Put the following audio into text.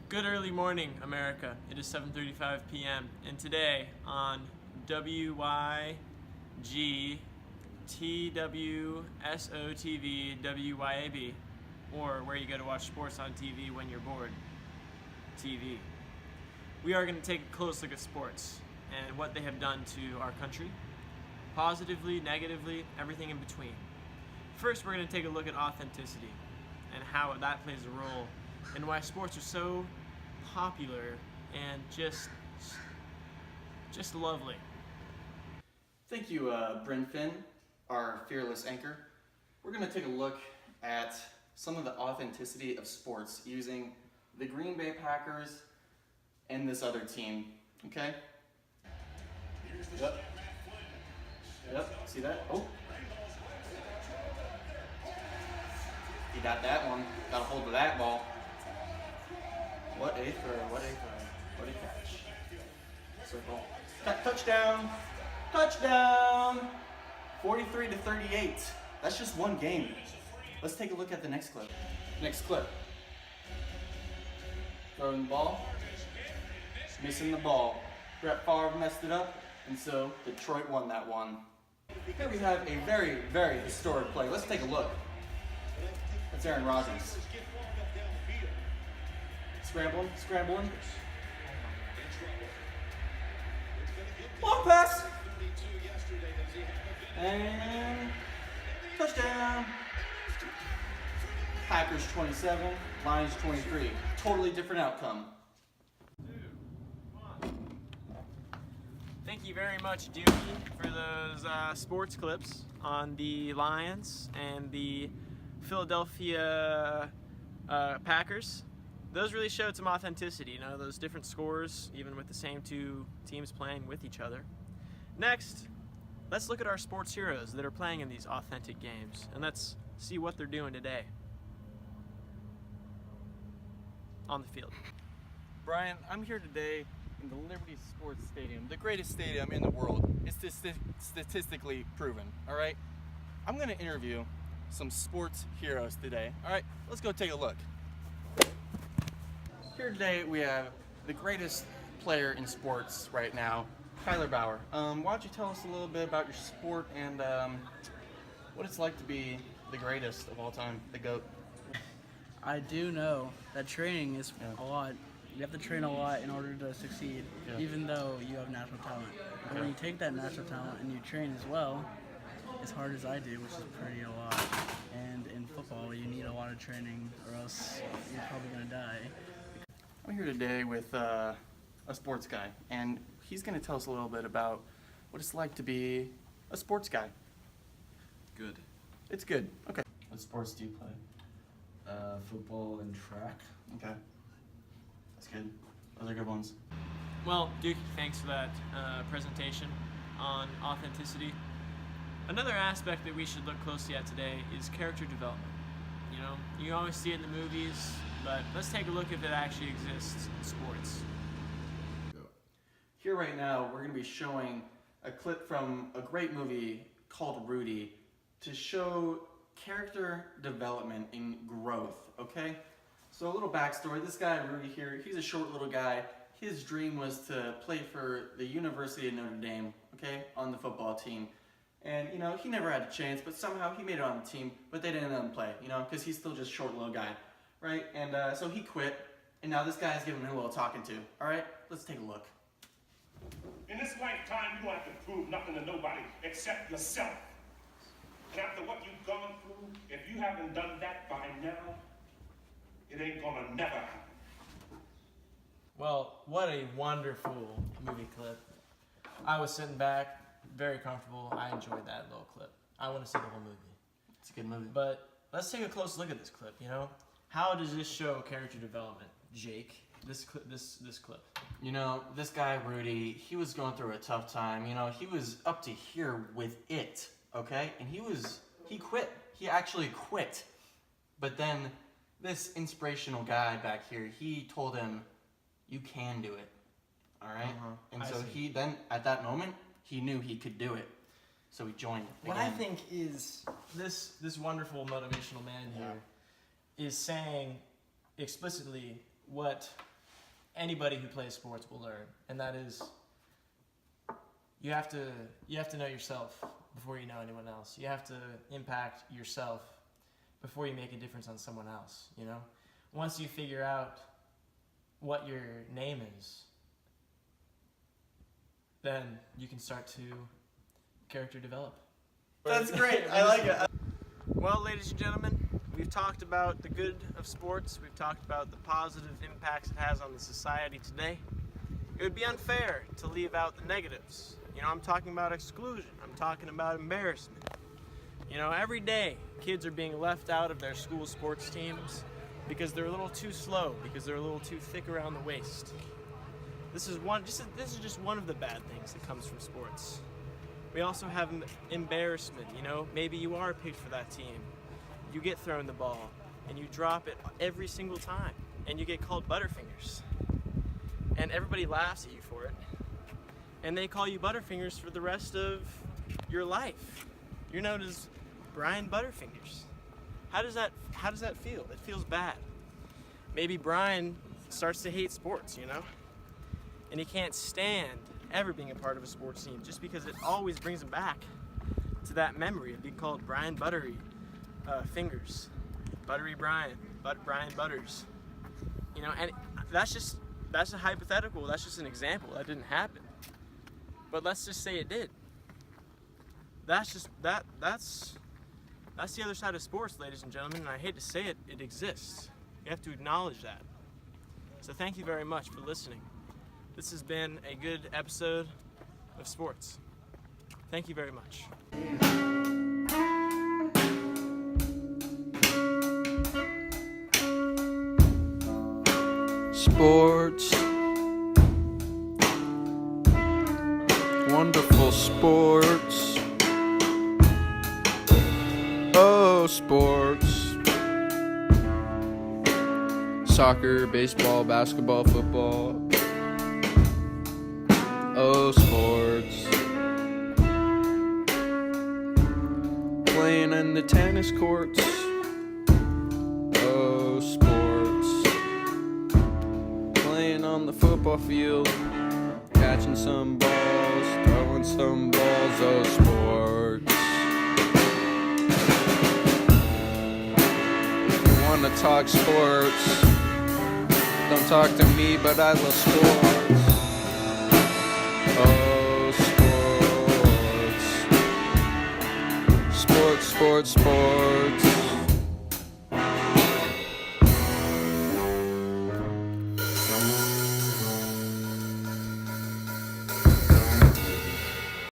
Good early morning, America. It is 7:35 p.m. and today on WYG TWSOTV WYAB, or where you go to watch sports on TV when you're bored, TV. We are going to take a close look at sports and what they have done to our country, positively, negatively, everything in between. First, we're going to take a look at authenticity and how that plays a role and why sports are so popular and just lovely. Thank you, Bryn Finn, our fearless anchor. We're going to take a look at some of the authenticity of sports using the Green Bay Packers and this other team, okay? Yep. See that? Oh. He got that one. Got a hold of that ball. What a throw, what a catch. Circle. Touchdown! Touchdown! 43-38. That's just one game. Let's take a look at the next clip. Next clip. Throwing the ball. Missing the ball. Brett Favre messed it up, and so Detroit won that one. Here we have a very, very historic play. Let's take a look. That's Aaron Rodgers. Scrambling. Long pass. And touchdown. Packers 27, Lions 23. Totally different outcome. Thank you very much, Dewey, for those sports clips on the Lions and the Philadelphia Packers. Those really showed some authenticity, you know, those different scores, even with the same two teams playing with each other. Next, let's look at our sports heroes that are playing in these authentic games, and let's see what they're doing today on the field. Brian, I'm here today in the Liberty Sports Stadium, the greatest stadium in the world. It's statistically proven, all right? I'm going to interview some sports heroes today. All right, let's go take a look. Here today we have the greatest player in sports right now, Tyler Bauer. Why don't you tell us a little bit about your sport and what it's like to be the greatest of all time, the GOAT? I do know that training is a lot. You have to train a lot in order to succeed, even though you have natural talent. But when you take that natural talent and you train as well, as hard as I do, which is pretty a lot, and in football you need a lot of training or else you're probably going to die. I'm here today with a sports guy, and he's going to tell us a little bit about what it's like to be a sports guy. Good. It's good. Okay. What sports do you play? Football and track. Okay. That's good. Those are good ones. Well, Duke, thanks for that presentation on authenticity. Another aspect that we should look closely at today is character development. You know, you always see it in the movies, but let's take a look if it actually exists in sports. Here right now, we're going to be showing a clip from a great movie called Rudy to show character development and growth, okay? So a little backstory, this guy Rudy here, he's a short little guy. His dream was to play for the University of Notre Dame, okay, on the football team. And, you know, he never had a chance, but somehow he made it on the team, but they didn't let him play, you know, because he's still just a short little guy, right? And so he quit, and now this guy's giving him a little talking to, all right? Let's take a look. In this lifetime, you don't have to prove nothing to nobody except yourself. And after what you've gone through, if you haven't done that by now, it ain't gonna never happen. Well, what a wonderful movie clip. I was sitting back, very comfortable. I enjoyed that little clip. I want to see the whole movie. It's a good movie. But let's take a close look at this clip, you know? How does this show character development, Jake? This clip. You know, this guy, Rudy, he was going through a tough time. You know, he was up to here with it, okay? And he quit. He actually quit. But then this inspirational guy back here, he told him, you can do it, all right? And so he then, at that moment, he knew he could do it. So he joined again. What I think is this wonderful motivational man here is saying explicitly what anybody who plays sports will learn, and that is you have to know yourself before you know anyone else. You have to impact yourself before you make a difference on someone else, you know? Once you figure out what your name is, then you can start to character develop. That's great. I like it. Well, ladies and gentlemen, we've talked about the good of sports. We've talked about the positive impacts it has on the society today. It would be unfair to leave out the negatives. You know, I'm talking about exclusion. I'm talking about embarrassment. You know, every day, kids are being left out of their school sports teams because they're a little too slow, because they're a little too thick around the waist. This is just one of the bad things that comes from sports. We also have embarrassment. You know, maybe you are picked for that team. You get thrown the ball and you drop it every single time, and you get called Butterfingers. And everybody laughs at you for it. And they call you Butterfingers for the rest of your life. You're known as Brian Butterfingers. How does that feel? It feels bad. Maybe Brian starts to hate sports, you know? And he can't stand ever being a part of a sports team just because it always brings him back to that memory of being called Brian Buttery Fingers. Buttery Brian. Brian Butters. You know, and that's a hypothetical. That's just an example. That didn't happen. But let's just say it did. That's the other side of sports, ladies and gentlemen, and I hate to say it, it exists. You have to acknowledge that. So thank you very much for listening. This has been a good episode of sports. Thank you very much. Sports, wonderful sports. Oh, sports. Soccer, baseball, basketball, football. Oh, sports. Playing in the tennis courts. Oh, sports. Playing on the football field. Catching some balls, throwing some balls. Oh, sports. Wanna talk sports? Don't talk to me, but I love sports. Oh, sports. Sports, sports, sports.